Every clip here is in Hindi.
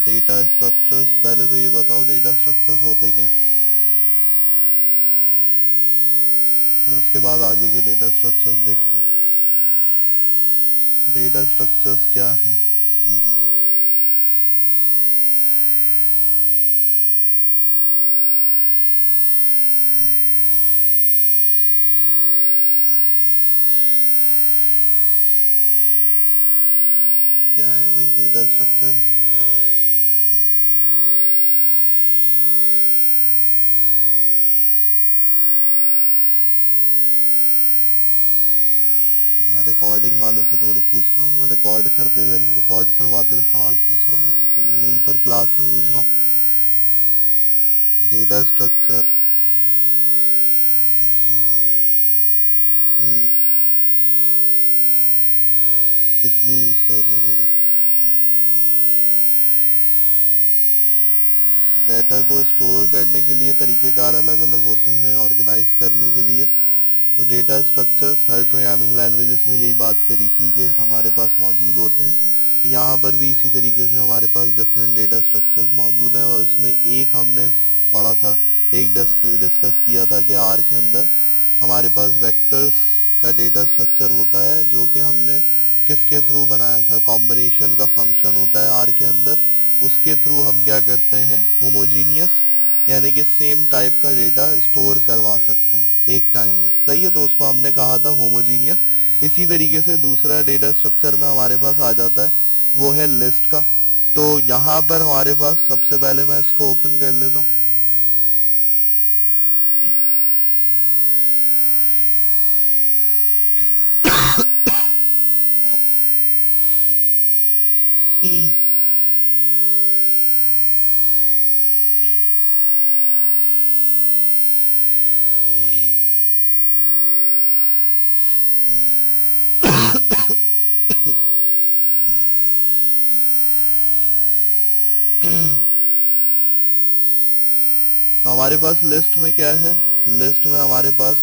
डेटा स्ट्रक्चर्स, पहले तो ये बताओ डेटा स्ट्रक्चर्स होते क्या हैं, तो उसके बाद आगे के डेटा स्ट्रक्चर्स देखते हैं। डेटा स्ट्रक्चर्स क्या है? क्या है भाई डेटा स्ट्रक्चर्स? मैं रिकॉर्डिंग वालों से थोड़ी पूछ रहा हूँ, मैं रिकॉर्ड करते हुए, रिकॉर्ड करवाते हुए सवाल पूछ रहा हूँ, यहीं पर क्लास में पूछ रहा हूँ। डेटा स्ट्रक्चर किस लिए यूज करते हैं डेटा? डेटा को स्टोर करने के लिए तरीकेकार अलग अलग होते हैं, ऑर्गेनाइज करने के लिए। तो डेटा स्ट्रक्चर्स हर प्रोग्रामिंग लैंग्वेजेस में यही बात करी थी कि हमारे पास मौजूद होते हैं। यहाँ पर भी इसी तरीके से हमारे पास डिफरेंट डेटा स्ट्रक्चर्स मौजूद हैं, और इसमें एक हमने पढ़ा था, एक डिस्कस किया था कि आर के अंदर हमारे पास वेक्टर्स का डेटा स्ट्रक्चर होता है, जो कि हमने किसके थ्रू बनाया था, कॉम्बिनेशन का फंक्शन होता है आर के अंदर, उसके थ्रू हम क्या करते हैं, होमोजीनियस यानी कि सेम टाइप का डेटा स्टोर करवा सकते हैं एक टाइम में। सही है, तो उसको हमने कहा था होमोजीनियस। इसी तरीके से दूसरा डेटा स्ट्रक्चर में हमारे पास आ जाता है, वो है लिस्ट का। तो यहाँ पर हमारे पास सबसे पहले मैं इसको ओपन कर लेता हूँ। तो हमारे पास लिस्ट में क्या है, लिस्ट में हमारे पास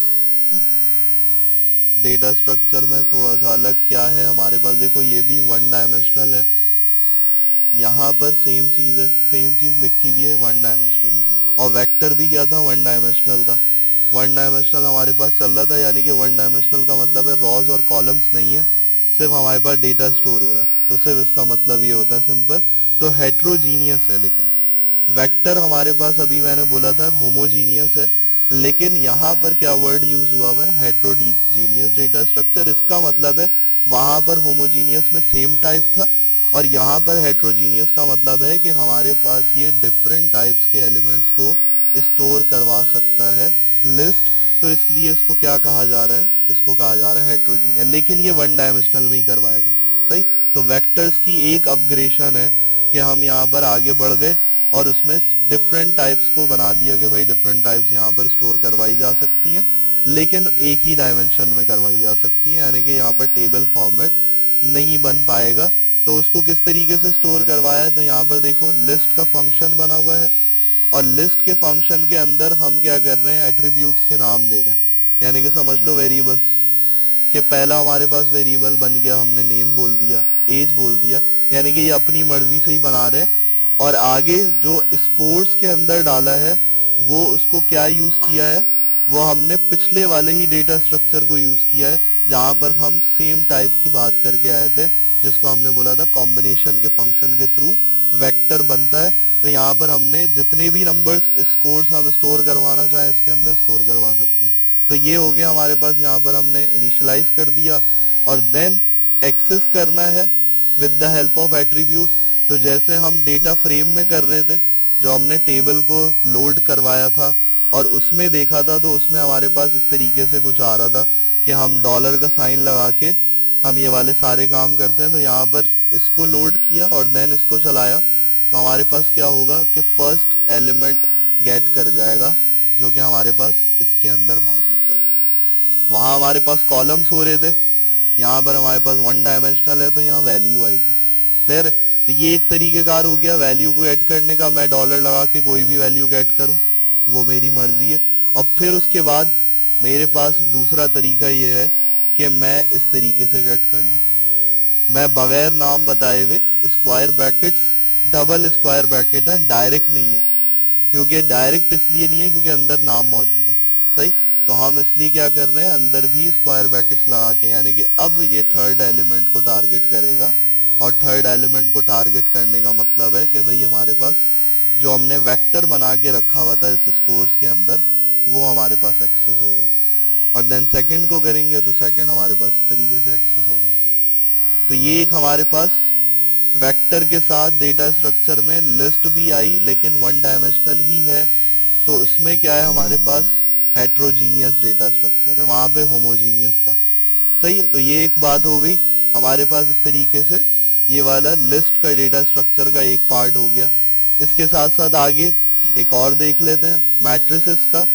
डेटा स्ट्रक्चर में थोड़ा सा अलग क्या है, हमारे पास देखो ये भी वन डायमेंशनल है, यहाँ पर सेम चीज है, सेम चीज लिखी हुई है वन डायमेंशनल, और वेक्टर भी क्या था, वन डायमेंशनल था। वन डायमेंशनल हमारे पास चल रहा था, यानी कि वन डायमेंशनल का मतलब है रॉज और कॉलम्स नहीं है, सिर्फ हमारे पास डेटा स्टोर हो रहा है, तो सिर्फ इसका मतलब ये होता है सिंपल। तो हेट्रोजीनियस है, लेकिन वेक्टर हमारे पास अभी मैंने बोला था होमोजीनियस है, लेकिन यहाँ पर क्या वर्ड यूज हुआ हुआ है, हेट्रोजीनियस डेटा स्ट्रक्चर। इसका मतलब है वहां पर होमोजीनियस में सेम टाइप था, और यहाँ पर हेट्रोजीनियस का मतलब है कि हमारे पास ये डिफरेंट टाइप्स के एलिमेंट्स को स्टोर करवा सकता है लिस्ट। तो इसलिए इसको क्या कहा जा रहा है, इसको कहा जा रहा है हेट्रोजीनियस, लेकिन ये वन डायमेंशनल में ही करवाएगा। सही, तो वेक्टर्स की एक अपग्रेडेशन है कि हम यहाँ पर आगे बढ़ गए और उसमें डिफरेंट टाइप्स को बना दिया कि भाई डिफरेंट टाइप्स यहाँ पर स्टोर करवाई जा सकती हैं, लेकिन एक ही डायमेंशन में करवाई जा सकती है, यानी कि यहाँ पर टेबल फॉर्मेट नहीं बन पाएगा। तो उसको किस तरीके से स्टोर करवाया है, तो यहाँ पर देखो लिस्ट का फंक्शन बना हुआ है, और लिस्ट के फंक्शन के अंदर हम क्या कर रहे हैं, एट्रीब्यूट्स के नाम दे रहे हैं, यानी कि समझ लो वेरिएबल्स कि पहला हमारे पास वेरिएबल बन गया, हमने नेम बोल दिया, एज बोल दिया, यानी कि ये अपनी मर्जी से ही बना रहे हैं। और आगे जो स्कोर्स के अंदर डाला है, वो उसको क्या यूज किया है, वो हमने पिछले वाले ही डेटा स्ट्रक्चर को यूज किया है, जहां पर हम सेम टाइप की बात करके आए थे, जिसको हमने बोला था कॉम्बिनेशन के फंक्शन के थ्रू वेक्टर बनता है। तो यहाँ पर हमने जितने भी नंबर्स स्कोर्स हम स्टोर करवाना चाहे इसके अंदर स्टोर करवा सकते हैं। तो ये हो गया हमारे पास, यहाँ पर हमने इनिशियलाइज कर दिया, और देन एक्सेस करना है with the help of attribute. तो जैसे हम डेटा फ्रेम में कर रहे थे, जो हमने टेबल को लोड करवाया था और उसमें देखा था, तो उसमें हमारे पास इस तरीके से कुछ आ रहा था कि हम डॉलर का साइन लगा के हम ये वाले सारे काम करते हैं। तो यहाँ पर इसको लोड किया और देन इसको चलाया, तो हमारे पास क्या होगा कि फर्स्ट एलिमेंट गेट कर जाएगा, जो कि हमारे पास इसके अंदर मौजूद था। वहां हमारे पास कॉलम्स हो रहे थे, यहाँ पर हमारे पास वन डायमेंशनल है, तो यहाँ वैल्यू आएगी। क्लियर है? तो ये एक तरीकेकार हो गया वैल्यू को गेट करने का, मैं डॉलर लगा के कोई भी वैल्यू गेट करूं, वो मेरी मर्जी है। और फिर उसके बाद मेरे पास दूसरा तरीका ये है कि मैं इस तरीके से गेट कर लूं, मैं बगैर नाम बताए हुए square brackets double square bracket है, डायरेक्ट नहीं है। क्योंकि डायरेक्ट इसलिए नहीं है क्योंकि अंदर नाम मौजूद है। सही, तो हम इसलिए क्या कर रहे हैं, अंदर भी स्क्वायर ब्रैकेट्स लगा के, यानी कि अब ये थर्ड एलिमेंट को टारगेट करेगा। और थर्ड एलिमेंट को टारगेट करने का मतलब है कि भाई हमारे पास जो हमने वेक्टर बना के रखा हुआ था इस कोर्स के अंदर, वो हमारे पास एक्सेस होगा। और देन सेकंड को करेंगे तो सेकंड हमारे पास इस तरीके से एक्सेस होगा। तो ये एक हमारे पास वेक्टर के साथ डेटा स्ट्रक्चर में लिस्ट भी आई, लेकिन वन डायमेंशनल ही है। तो इसमें क्या है, हमारे पास हेट्रोजीनियस डेटा स्ट्रक्चर है, वहां पे होमोजीनियस था। सही है, तो ये एक बात हो गई हमारे पास। इस तरीके से ये वाला लिस्ट का डेटा स्ट्रक्चर का एक पार्ट हो गया। इसके साथ साथ आगे एक और देख लेते हैं, मैट्रिसेस का।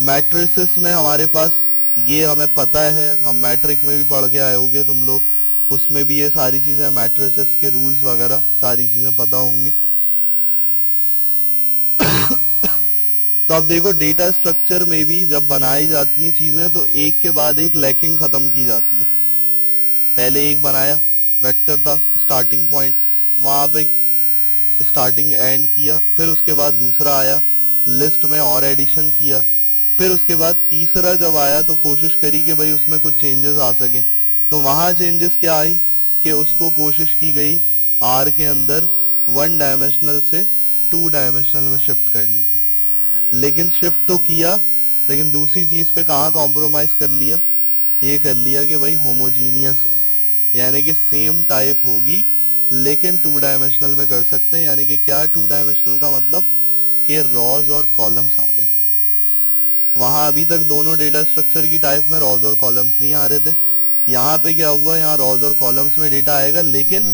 मैट्रिसेस में हमारे पास ये हमें पता है, हम मैट्रिक में भी पढ़ के आए होंगे तुम लोग, उसमें भी ये सारी चीजें, मैट्रिसेस के रूल्स वगैरह सारी चीजें पता होंगी। तो अब देखो, डेटा स्ट्रक्चर में भी जब बनाई जाती हैं चीजें तो एक के बाद एक लैकिंग खत्म की जाती है। पहले एक बनाया, वेक्टर था स्टार्टिंग पॉइंट, वहां पे स्टार्टिंग एंड किया, फिर उसके बाद दूसरा आया, लिस्ट में और एडिशन किया, फिर उसके बाद तीसरा जब आया तो कोशिश करी कि भाई उसमें कुछ चेंजेस आ सके। तो वहां चेंजेस क्या आई कि उसको कोशिश की गई आर के अंदर वन डायमेंशनल से टू डायमेंशनल में शिफ्ट करने की। लेकिन शिफ्ट तो किया, लेकिन दूसरी चीज पे कहाँ कॉम्प्रोमाइज कर लिया, ये कर लिया कि भाई होमोजीनियस है, यानी कि सेम टाइप होगी लेकिन टू डायमेंशनल में कर सकते हैं। यानी कि क्या, टू डायमेंशनल का मतलब कि रॉज और कॉलम्स आ गए। वहां अभी तक दोनों डेटा स्ट्रक्चर की टाइप में रॉज और कॉलम्स नहीं आ रहे थे। यहाँ पे क्या हुआ, यहाँ रॉज और कॉलम्स में डेटा आएगा लेकिन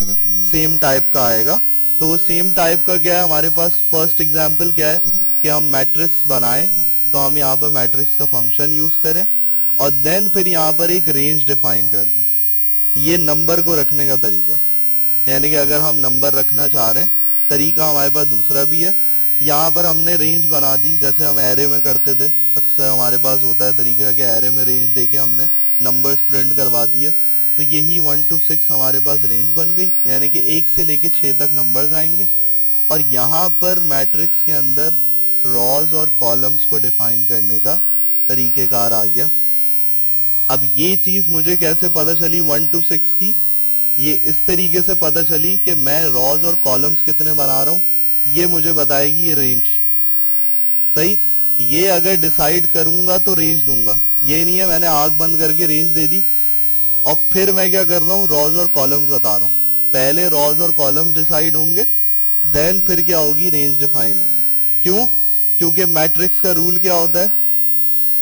सेम टाइप का आएगा। तो वो सेम टाइप का क्या है, हमारे पास फर्स्ट एग्जांपल क्या है कि हम मैट्रिक्स बनाएं, तो हम यहाँ पर मैट्रिक्स का फंक्शन यूज करें और देन फिर यहाँ पर एक रेंज डिफाइन कर दें। ये नंबर को रखने का तरीका, यानी कि अगर हम नंबर रखना चाह रहे हैं, तरीका हमारे पास दूसरा भी है। यहाँ पर हमने रेंज बना दी, जैसे हम एरे में करते थे, अक्सर हमारे पास होता है तरीका कि एरे में रेंज देके हमने नंबर्स प्रिंट करवा दिए। तो यही 1 to 6 हमारे पास रेंज बन गई, यानी कि 1 से लेके 6 तक नंबर्स आएंगे। और यहाँ पर मैट्रिक्स के अंदर रॉज और कॉलम्स को डिफाइन करने का तरीकेकार आ गया। अब ये चीज मुझे कैसे पता चली 1 to 6 की, ये इस तरीके से पता चली कि मैं रॉज और कॉलम्स कितने बना रहा हूँ, ये मुझे बताएगी ये रेंज। सही, ये अगर डिसाइड करूंगा तो रेंज दूंगा। ये नहीं है मैंने आंख बंद करके रेंज दे दी और फिर मैं क्या कर रहा हूँ, रॉज और कॉलम्स बता रहा हूँ। पहले रॉज और कॉलम्स डिसाइड होंगे, देन फिर क्या होगी, रेंज डिफाइन होगी। क्यों, क्योंकि मैट्रिक्स का रूल क्या होता है,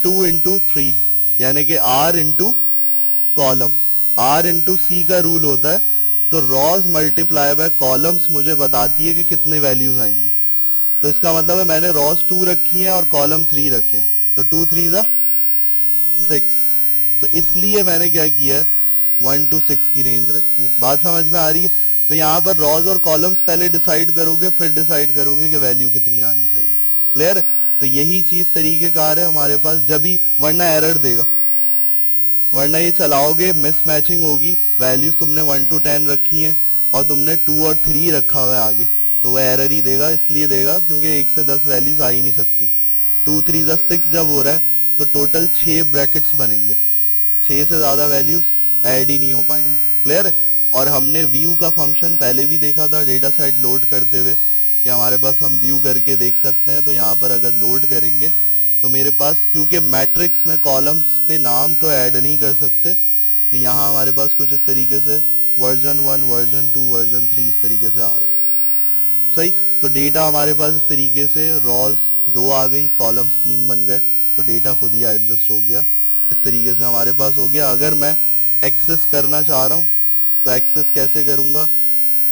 2 into 3, यानी कि R into column, R into C का रूल होता है। तो रॉज मल्टीप्लाई बाय कॉलम्स मुझे बताती है कि कितने वैल्यूज आएंगी। तो इसका मतलब है मैंने रॉज 2 रखी है और कॉलम 3 रखे हैं, तो 2 3 जा 6। तो इसलिए मैंने क्या किया है, 1 to 6 की रेंज रखी है। बात समझ में आ रही है। तो यहाँ पर रॉज और कॉलम्स पहले डिसाइड करोगे, फिर डिसाइड करोगे कि वैल्यू कितनी आनी चाहिए। क्लियर है? तो यही चीज तरीकेकार है हमारे पास, जब भी, वरना एरर देगा, वरना ये चलाओगे मिसमैचिंग होगी। वैल्यूज तुमने 1 to 10 रखी हैं और तुमने 2 और 3 रखा हुआ है आगे, तो वह एरर ही देगा। इसलिए देगा क्योंकि 1 से 10 वैल्यूज आ ही नहीं सकती। 2 3 जा 6 जब हो रहा है तो टोटल 6 ब्रैकेट्स बनेंगे, 6 से ज्यादा वैल्यूज ऐड ही नहीं हो पाएंगे। क्लियर है? और हमने व्यू का फंक्शन पहले भी देखा था डेटा सेट लोड करते हुए कि हमारे पास हम व्यू करके देख सकते हैं। तो यहाँ पर अगर लोड करेंगे तो मेरे पास, क्योंकि मैट्रिक्स में कॉलम्स के नाम तो ऐड नहीं कर सकते, तो यहाँ हमारे पास कुछ इस तरीके से वर्जन 1, वर्जन 2, वर्जन 3 इस तरीके से आ रहा है। सही, तो डेटा हमारे पास इस तरीके से रॉज 2 आ गई, कॉलम्स 3 बन गए, तो डेटा खुद ही एडजस्ट हो गया। इस तरीके से हमारे पास हो गया। अगर मैं एक्सेस करना चाह रहा हूँ तो एक्सेस कैसे करूंगा,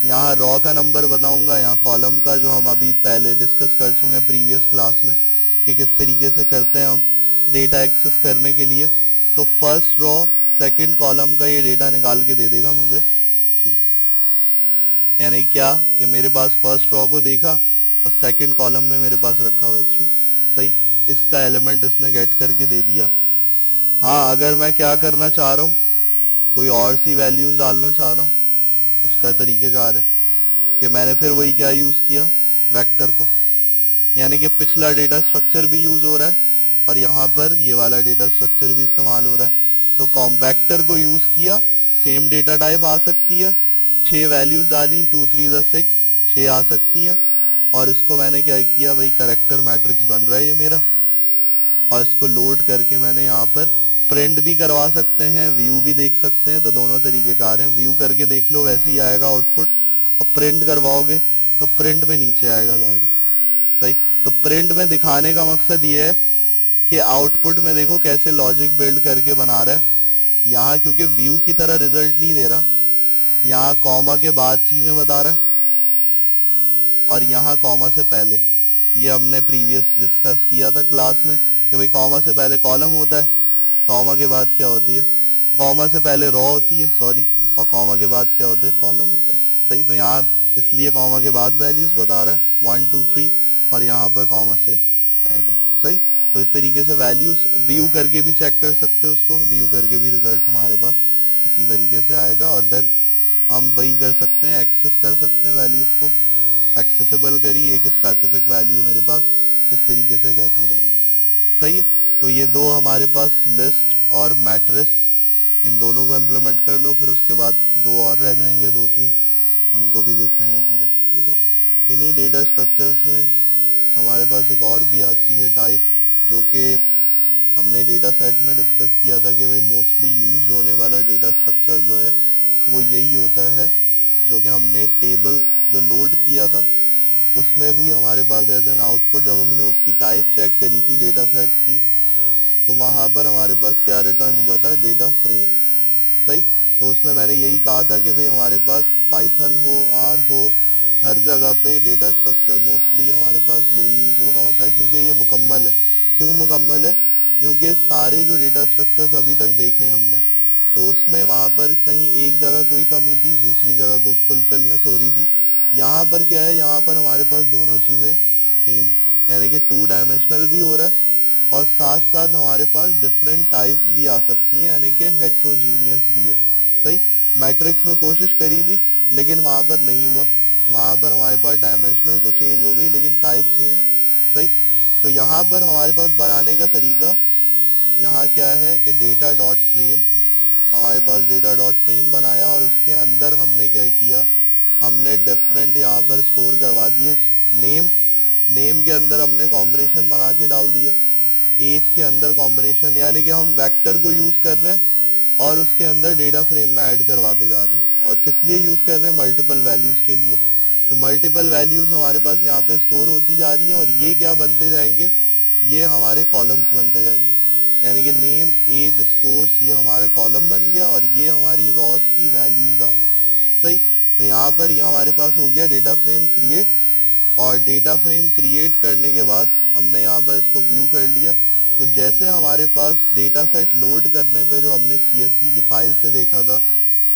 यहाँ रॉ का नंबर बताऊंगा, यहाँ कॉलम का, जो हम अभी पहले डिस्कस कर चुके हैं प्रीवियस क्लास में कि किस तरीके से करते हैं हम डेटा एक्सेस करने के लिए। तो फर्स्ट रॉ सेकंड कॉलम का ये डेटा निकाल के दे देगा मुझे 3। यानी क्या कि मेरे पास फर्स्ट रॉ को देखा और सेकंड कॉलम में मेरे पास रखा हुआ है 3। सही, इसका एलिमेंट इसने गेट करके दे दिया। हाँ, अगर मैं क्या करना चाह रहा हूँ, कोई और सी वैल्यूज डालना चाह रहा हूँ, उसका तरीकेकार है। कि मैंने फिर वही क्या यूज किया, वेक्टर को, यानी कि पिछला डेटा स्ट्रक्चर भी यूज हो रहा है और यहाँ पर ये वाला डेटा स्ट्रक्चर भी इस्तेमाल हो रहा है। तो कॉम वेक्टर को यूज किया, सेम डेटा टाइप आ सकती है, 6 वैल्यूज डाली, 2 3 6, 6 आ सकती है। और इसको मैंने क्या किया भाई, करेक्टर मैट्रिक्स बन रहा है ये मेरा, और इसको लोड करके मैंने यहाँ पर प्रिंट भी करवा सकते हैं, व्यू भी देख सकते हैं, तो दोनों तरीके कार हैं। व्यू करके देख लो वैसे ही आएगा आउटपुट, और प्रिंट करवाओगे तो प्रिंट में नीचे आएगा ज्यादा, सही। तो प्रिंट में दिखाने का मकसद ये है कि आउटपुट में देखो कैसे लॉजिक बिल्ड करके बना रहा है। यहाँ क्योंकि व्यू की तरह रिजल्ट नहीं दे रहा, यहाँ कॉमा के बाद चीजें बता रहा है और यहाँ कॉमा से पहले। ये हमने प्रीवियस डिस्कस किया था क्लास में कि भाई कॉमा से पहले कॉलम होता है, कॉमा के बाद क्या होती है, कॉमा से पहले रो होती है, सॉरी, और कॉमा के बाद क्या होता है, कॉलम होता है, सही। तो यहाँ इसलिए कॉमा के बाद वैल्यूज बता रहा है 1 2 3, और यहाँ पर कॉमा से पहले, सही। तो इस तरीके से वैल्यूज व्यू करके भी चेक कर सकते हो, उसको व्यू करके भी रिजल्ट हमारे पास इसी तरीके से आएगा। और देन हम वही कर सकते हैं, एक्सेस कर सकते हैं वैल्यूज को, एक्सेसिबल करी, एक स्पेसिफिक वैल्यू मेरे पास इस तरीके से गेट हो जाएगी, सही है। तो ये दो हमारे पास लिस्ट और मैट्रिक्स, इन दोनों को इम्प्लीमेंट कर लो, फिर उसके बाद दो और रह जाएंगे, 2 3, उनको भी देख लेंगे पूरे। इन्हीं डेटा स्ट्रक्चर्स में हमारे पास एक और भी आती है टाइप, जो कि हमने डेटा सेट में डिस्कस किया था कि भाई मोस्टली यूज होने वाला डेटा स्ट्रक्चर जो है वो यही होता है, जो कि हमने टेबल जो लोड किया था उसमें भी हमारे पास एज एन आउटपुट जब हमने उसकी टाइप चेक करी थी डेटा सेट की, तो वहां पर हमारे पास क्या रिटर्न हुआ था, डेटा फ्रेम, सही। तो उसमें मैंने यही कहा था कि भाई हमारे पास पाइथन हो, आर हो, हर जगह पे डेटा स्ट्रक्चर मोस्टली हमारे पास यही यूज हो रहा होता है, क्योंकि ये मुकम्मल है। क्यों मुकम्मल है, क्योंकि सारे जो डेटा स्ट्रक्चर्स अभी तक देखे हमने, तो उसमें वहां पर कहीं एक जगह कोई कमी थी, दूसरी जगह कोई फुलफिलनेस हो रही थी। यहाँ पर क्या है, यहाँ पर हमारे पास दोनों चीजें सेम, यानी कि 2 डायमेंशनल भी हो रहा है और साथ साथ हमारे पास डिफरेंट टाइप्स भी आ सकती हैं, यानी कि हेट्रोजीनियस भी है, सही। मैट्रिक्स में कोशिश करी थी लेकिन वहां पर नहीं हुआ, वहां पर हमारे पास डायमेंशनल तो चेंज हो गई लेकिन टाइप सेम है, सही। तो यहाँ पर हमारे पास बनाने का तरीका यहाँ क्या है कि डेटा डॉट फ्रेम, हमारे पास डेटा डॉट फ्रेम बनाया और उसके अंदर हमने क्या किया, हमने डिफरेंट यहाँ पर स्टोर करवा दिए नेम, नेम के अंदर हमने कॉम्बिनेशन बना के डाल दिया, एज के अंदर कॉम्बिनेशन, यानी कि हम वेक्टर को यूज कर रहे हैं और उसके अंदर डेटा फ्रेम में ऐड करवाते जा रहे हैं। और किस लिए यूज कर रहे हैं, मल्टीपल वैल्यूज के लिए। तो मल्टीपल वैल्यूज हमारे पास यहाँ पे स्टोर होती जा रही हैं और ये क्या बनते जाएंगे, ये हमारे कॉलम्स बनते जाएंगे, यानी कि नेम, एज, स्कोर्स, ये हमारे कॉलम बन गया और ये हमारी रॉस की वैल्यूज आ गई, सही। तो यहाँ पर ये हमारे पास हो गया डेटा फ्रेम क्रिएट, और डेटा फ्रेम क्रिएट करने के बाद हमने यहाँ पर इसको व्यू कर लिया। तो जैसे हमारे पास डेटा सेट लोड करने पे जो हमने CSV की फाइल से देखा था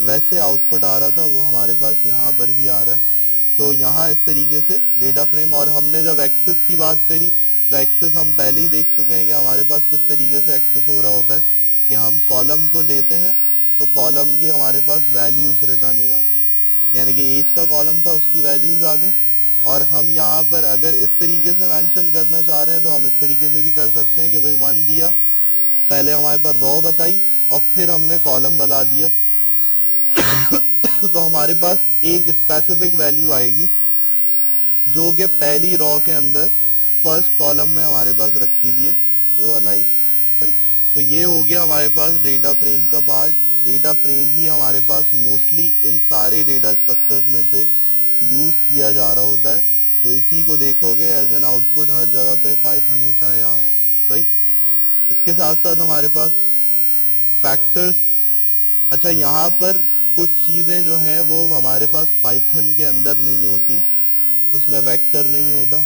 वैसे आउटपुट आ रहा था, वो हमारे पास यहाँ पर भी आ रहा है। तो यहाँ इस तरीके से डेटा फ्रेम, और हमने जब एक्सेस की बात करी तो एक्सेस हम पहले ही देख चुके हैं कि हमारे पास किस तरीके से एक्सेस हो रहा होता है, कि हम कॉलम को लेते हैं तो कॉलम की हमारे पास वैल्यूज रिटर्न हो जाती है, यानी कि एज का कॉलम था उसकी वैल्यूज आ गई। और हम यहाँ पर अगर इस तरीके से मेंशन करना चाह रहे हैं तो हम इस तरीके से भी कर सकते हैं कि भाई 1 दिया, पहले हमारे पास रो बताई और फिर हमने कॉलम बता दिया तो हमारे पास एक स्पेसिफिक वैल्यू आएगी जो कि पहली रो के अंदर फर्स्ट कॉलम में हमारे पास रखी हुई है लाइफ। तो ये हो गया हमारे पास डेटा फ्रेम का पार्ट। डेटा फ्रेम ही हमारे पास मोस्टली इन सारे डेटा स्ट्रक्चर्स में से यूज किया जा रहा होता है, तो इसी को देखोगे एज एन आउटपुट हर जगह पे, पाइथन हो चाहे आर हो, सही। इसके साथ साथ हमारे पास फैक्टर्स, अच्छा यहाँ पर कुछ चीजें जो हैं वो हमारे पास पाइथन के अंदर नहीं होती, उसमें वेक्टर नहीं होता,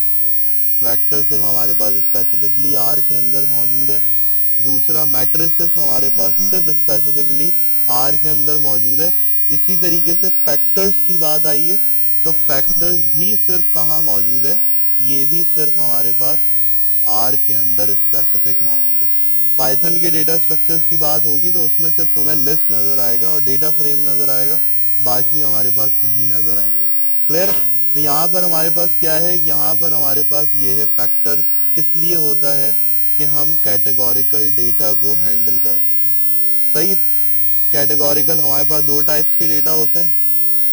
वेक्टर सिर्फ हमारे पास स्पेसिफिकली आर के अंदर मौजूद है। दूसरा मैट्रिसेस हमारे पास सिर्फ स्पेसिफिकली आर के अंदर मौजूद है। इसी तरीके से फैक्टर्स की बात आई है तो फैक्टर्स भी सिर्फ कहाँ मौजूद है, ये भी सिर्फ हमारे पास आर के अंदर स्पेसिफिक मौजूद है। पाइथन के डेटा स्ट्रक्चर्स की बात होगी तो उसमें सिर्फ तुम्हें लिस्ट नजर आएगा और डेटा फ्रेम नजर आएगा, बाकी हमारे पास नहीं नजर आएंगे, क्लियर। तो यहाँ पर हमारे पास क्या है, यहाँ पर हमारे पास ये है फैक्टर किस लिए होता है कि हम कैटेगोरिकल डेटा को हैंडल कर सकें। सही। कैटेगोरिकल हमारे पास दो टाइप्स के डेटा होते हैं।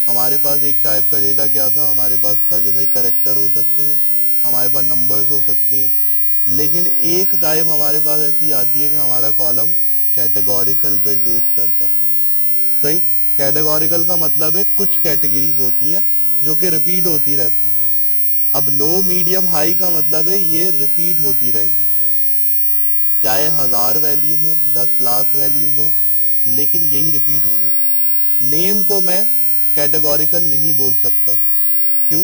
हमारे पास एक टाइप का डेटा क्या था, हमारे पास था कि भाई करेक्टर हो सकते हैं, हमारे पास नंबर्स हो सकती हैं। लेकिन एक टाइप हमारे पास ऐसी आती है कि हमारा कॉलम कैटेगोरिकल पे बेस करता है। सही। कैटेगोरिकल का मतलब है कुछ कैटेगरीज होती हैं जो कि रिपीट होती रहती हैं। अब लो मीडियम हाई का मतलब है ये रिपीट होती रहेगी, चाहे 1000 वैल्यू हो 10 लाख वैल्यूज हो, लेकिन यही रिपीट होना है। नेम को मैं कैटेगोरिकल नहीं बोल सकता। क्यों?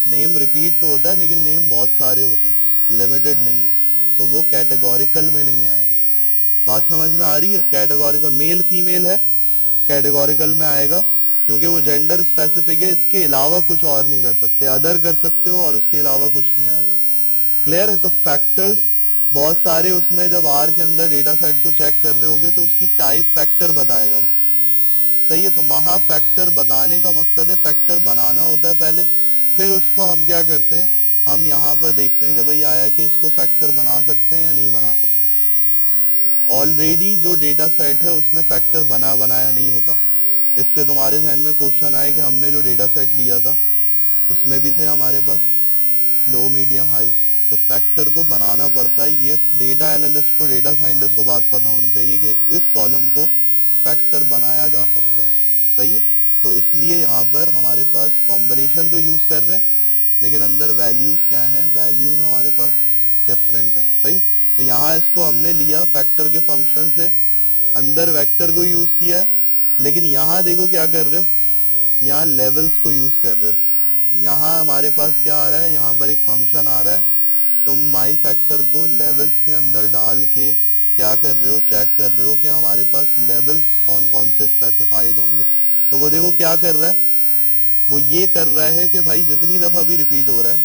नेम रिपीट तो होता है लेकिन नेम बहुत सारे होते हैं, लिमिटेड नहीं है, तो वो कैटेगोरिकल में नहीं आएगा। बात समझ में आ रही है? कैटेगोरिकल मेल फीमेल है, कैटेगोरिकल में आएगा क्योंकि वो जेंडर स्पेसिफिक है, इसके अलावा कुछ और नहीं कर सकते, अदर कर सकते हो और उसके अलावा कुछ नहीं आएगा। क्लियर है? तो फैक्टर्स बहुत सारे उसमें, जब आर के अंदर डेटा सेट को चेक कर रहे होगे तो उसकी टाइप फैक्टर बताएगा वो। सही है। तो वहां फैक्टर बताने का मकसद है, फैक्टर बनाना होता है पहले, फिर उसको हम क्या करते हैं, हम यहाँ पर देखते हैं कि भाई आया कि इसको फैक्टर बना सकते हैं या नहीं बना सकते। ऑलरेडी जो डेटा सेट है उसमें फैक्टर बना बनाया नहीं होता। इससे तुम्हारे ध्यान में क्वेश्चन आए कि हमने जो डेटा सेट लिया था उसमें भी थे हमारे पास लो मीडियम हाई, तो फैक्टर को बनाना पड़ता है। ये डेटा एनालिस्ट को, डेटा साइंटिस्ट को बात पता होनी चाहिए कि इस कॉलम को फैक्टर बनाया जा सकता है। सही है। तो इसलिए यहाँ पर हमारे पास कॉम्बिनेशन तो यूज कर रहे हैं, लेकिन अंदर वैल्यूज क्या है, वैल्यूज हमारे पास डिफरेंट है। सही। तो यहाँ इसको हमने लिया फैक्टर के फंक्शन से, अंदर वेक्टर को यूज किया है, लेकिन यहाँ देखो क्या कर रहे हो, यहाँ लेवल्स को यूज कर रहे हो। यहाँ हमारे पास क्या आ रहा है, यहाँ पर एक फंक्शन आ रहा है, तुम माई फैक्टर को लेवल्स के अंदर डाल के क्या कर रहे हो, चेक कर रहे हो कि हमारे पास लेवल्स कौन कौन से स्पेसिफाइड होंगे। तो वो देखो क्या कर रहा है, वो ये कर रहा है कि भाई जितनी दफा भी रिपीट हो रहा है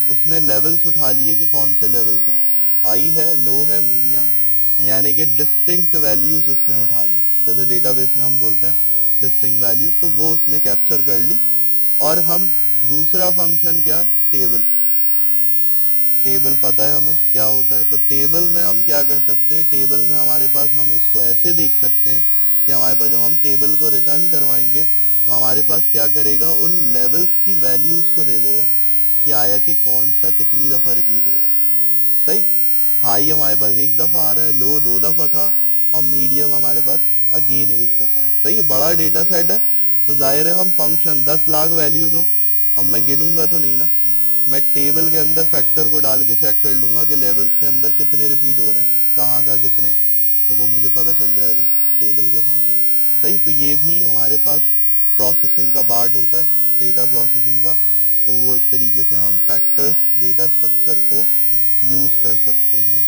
उसने लेवल्स उठा लिए कि कौन से लेवल्स हैं, हाई है, लो है, मीडियम है, यानी कि डिस्टिंक्ट वैल्यूज उसने उठा ली। जैसे डेटाबेस में हम बोलते हैं डिस्टिंक्ट वैल्यूज, तो वो उसने कैप्चर कर ली। और हम दूसरा फंक्शन क्या, टेबल। टेबल पता है हमें क्या होता है, तो टेबल में हम क्या कर सकते हैं, टेबल में हमारे पास हम इसको ऐसे देख सकते हैं कि हमारे पास जब हम टेबल को रिटर्न करवाएंगे तो हमारे पास क्या करेगा, उन लेवल्स की वैल्यूज को दे देगा कि आया कि कौन सा कितनी दफा रिपीट हो रहा है। सही। हाई हमारे पास एक दफा आ रहा है, लो 2 दफा था, और मीडियम हमारे पास अगेन एक दफा है। सही है। बड़ा डेटा सेट है तो जाहिर है हम फंक्शन 10 लाख वैल्यूज हो, अब मैं गिनूंगा तो नहीं ना, मैं टेबल के अंदर फैक्टर को डाल के चेक कर लूंगा कि लेवल्स के अंदर कितने रिपीट हो रहे हैं, कहाँ का कितने, तो वो मुझे पता चल जाएगा टेबल के फंक्शन। सही। तो ये भी हमारे पास प्रोसेसिंग का पार्ट होता है, डेटा प्रोसेसिंग का। तो वो इस तरीके से हम फैक्टर्स डेटा स्ट्रक्चर को यूज कर सकते हैं,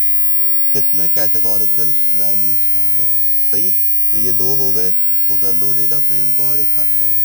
किसमें, कैटेगोरिकल वैल्यूज के अंदर। सही। तो ये दो हो गए, इसको कर लो डेटा फ्रेम को और एक फैक्टर।